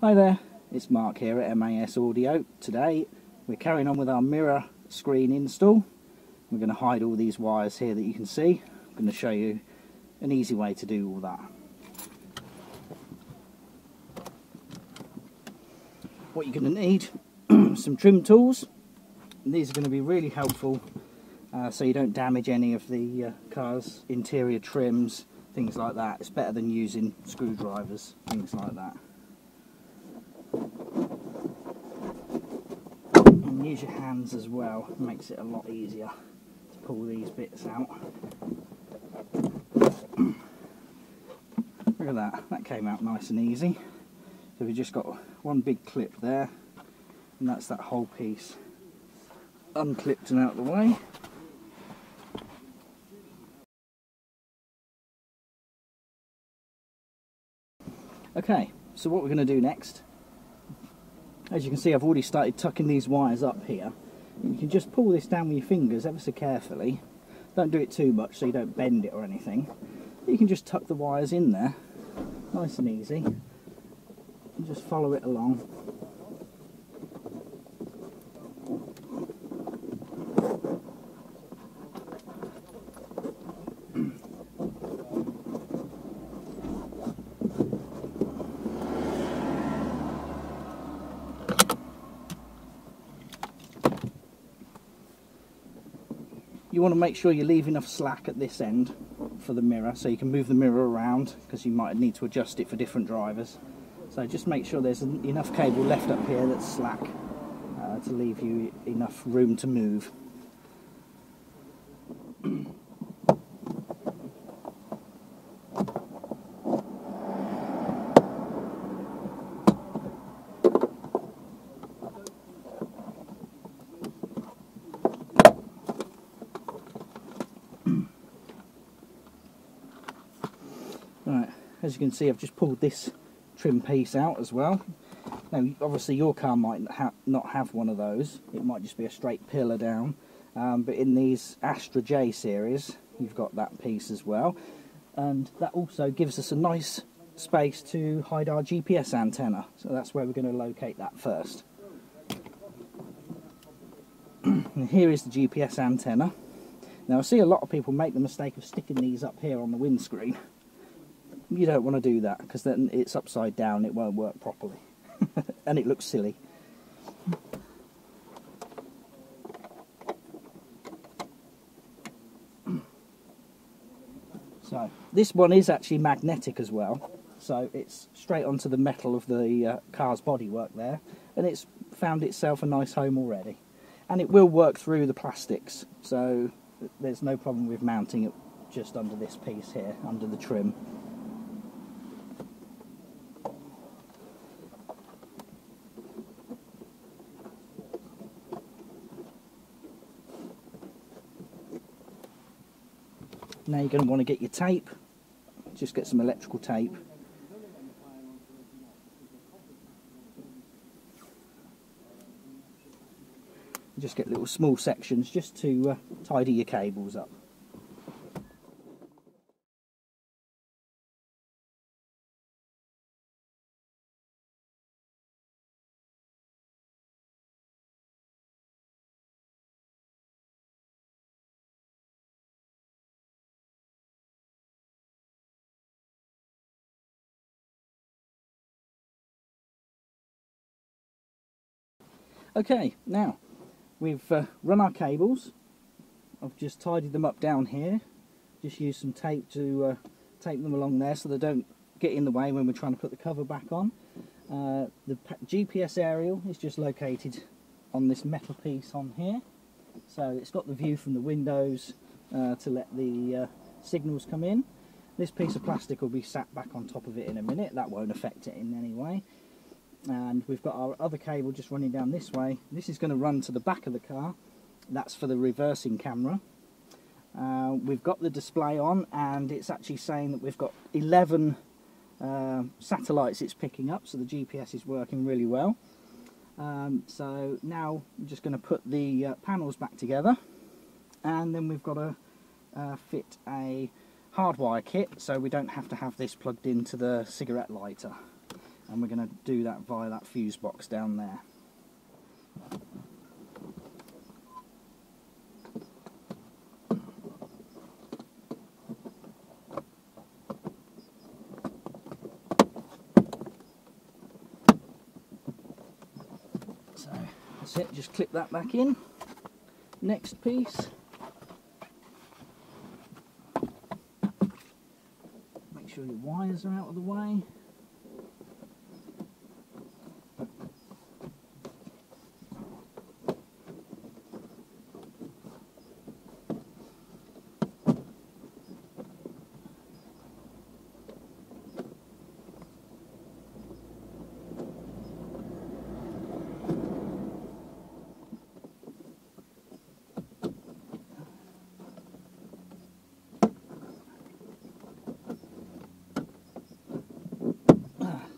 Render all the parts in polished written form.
Hi there, it's Mark here at MAS Audio. Today we're carrying on with our mirror screen install. We're going to hide all these wires here that you can see. I'm going to show you an easy way to do all that. What you're going to need, some trim tools. And these are going to be really helpful so you don't damage any of the car's interior trims, things like that. It's better than using screwdrivers, things like that. And use your hands as well, it makes it a lot easier to pull these bits out. Look at that, that came out nice and easy. So we've just got one big clip there, and that's that whole piece unclipped and out of the way. Okay, so what we're going to do next, as you can see, I've already started tucking these wires up here. You can just pull this down with your fingers ever so carefully. Don't do it too much so you don't bend it or anything. You can just tuck the wires in there, nice and easy, and just follow it along. You want to make sure you leave enough slack at this end for the mirror so you can move the mirror around, because you might need to adjust it for different drivers. So just make sure there's enough cable left up here that's slack to leave you enough room to move. Right, as you can see, I've just pulled this trim piece out as well. Now, obviously your car might not have one of those. It might just be a straight pillar down. But in these Astra J series, you've got that piece as well. And that also gives us a nice space to hide our GPS antenna. So that's where we're going to locate that first. And here is the GPS antenna. Now, I see a lot of people make the mistake of sticking these up here on the windscreen. You don't want to do that, because then it's upside down, it won't work properly. And it looks silly. So this one is actually magnetic as well, so it's straight onto the metal of the car's bodywork there, and it's found itself a nice home already. And it will work through the plastics, so there's no problem with mounting it just under this piece here, under the trim. Now you're going to want to get your tape. Just get some electrical tape. Just get little small sections just to tidy your cables up. Okay, now we've run our cables. I've just tidied them up down here. Just use some tape to tape them along there so they don't get in the way when we're trying to put the cover back on. The GPS aerial is just located on this metal piece on here. So it's got the view from the windows to let the signals come in. This piece of plastic will be sat back on top of it in a minute. That won't affect it in any way. And we've got our other cable just running down this way. This is going to run to the back of the car. That's for the reversing camera. We've got the display on, and it's actually saying that we've got 11 satellites it's picking up, so the GPS is working really well. So now I'm just going to put the panels back together, and then we've got to fit a hardwire kit so we don't have to have this plugged into the cigarette lighter. and we're going to do that via that fuse box down there. So that's it, just clip that back in. Next piece. Make sure your wires are out of the way.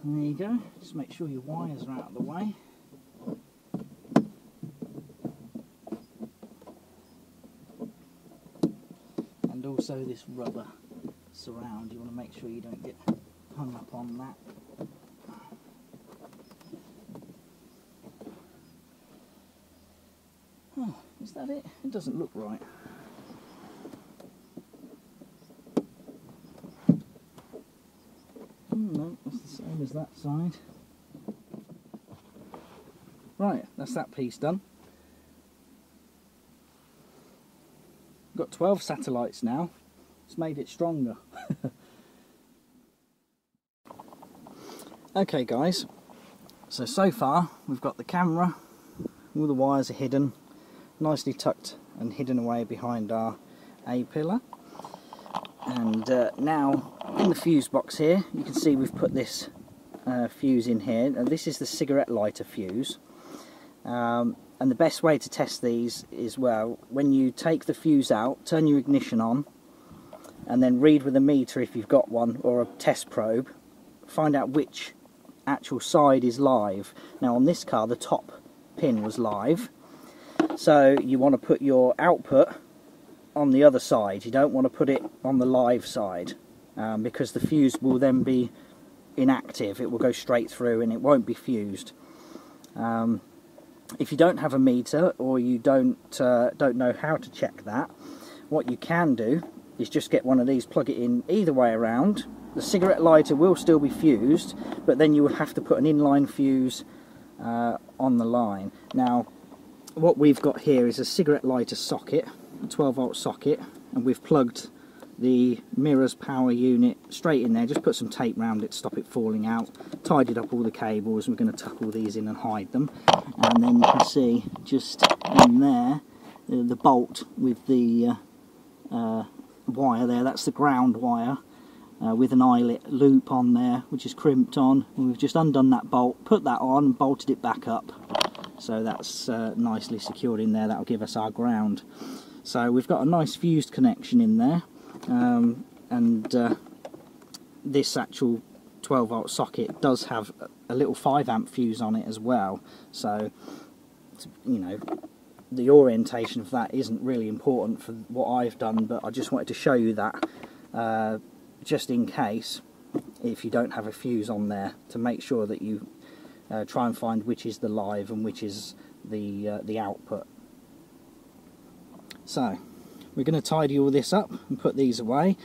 There you go, just make sure your wires are out of the way. And also this rubber surround, you want to make sure you don't get hung up on that. Oh, is that it? It doesn't look right. No, that's the same as that side. Right, that's that piece done. Got 12 satellites now. It's made it stronger. Okay guys, so far we've got the camera, all the wires are hidden, nicely tucked and hidden away behind our A-pillar. And now in the fuse box here, you can see we've put this fuse in here, and this is the cigarette lighter fuse. And the best way to test these is, well, when you take the fuse out, turn your ignition on, and then read with a meter if you've got one, or a test probe, find out which actual side is live. Now on this car the top pin was live, so you want to put your output on the other side. You don't want to put it on the live side, because the fuse will then be inactive. It will go straight through and it won't be fused. If you don't have a meter, or you don't know how to check that, what you can do is just get one of these, plug it in either way around. The cigarette lighter will still be fused, but then you will have to put an inline fuse on the line. Now what we've got here is a cigarette lighter socket, a 12-volt socket, and we've plugged the mirror's power unit straight in there. Just put some tape around it to stop it falling out, tidied up all the cables. We're going to tuck all these in and hide them, and then you can see just in there the bolt with the wire there. That's the ground wire with an eyelet loop on there, which is crimped on, and we've just undone that bolt, put that on and bolted it back up, so that's nicely secured in there. That'll give us our ground. So we've got a nice fused connection in there, and this actual 12-volt socket does have a little 5-amp fuse on it as well, so you know, the orientation of that isn't really important for what I've done, but I just wanted to show you that just in case, if you don't have a fuse on there, to make sure that you try and find which is the live and which is the output. So we're going to tidy all this up and put these away,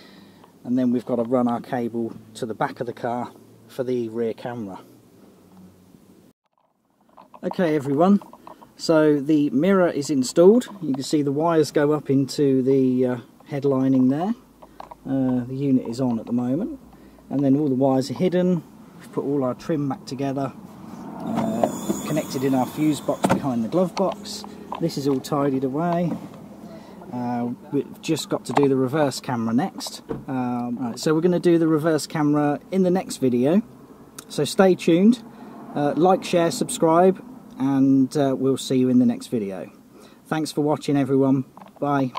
and then we've got to run our cable to the back of the car for the rear camera. Okay everyone, so the mirror is installed. You can see the wires go up into the head lining there. The unit is on at the moment, and then all the wires are hidden. We've put all our trim back together, connected in our fuse box behind the glove box. This is all tidied away. We've just got to do the reverse camera next. Right, so we're going to do the reverse camera in the next video, so stay tuned. Like, share, subscribe, and we'll see you in the next video. Thanks for watching everyone. Bye.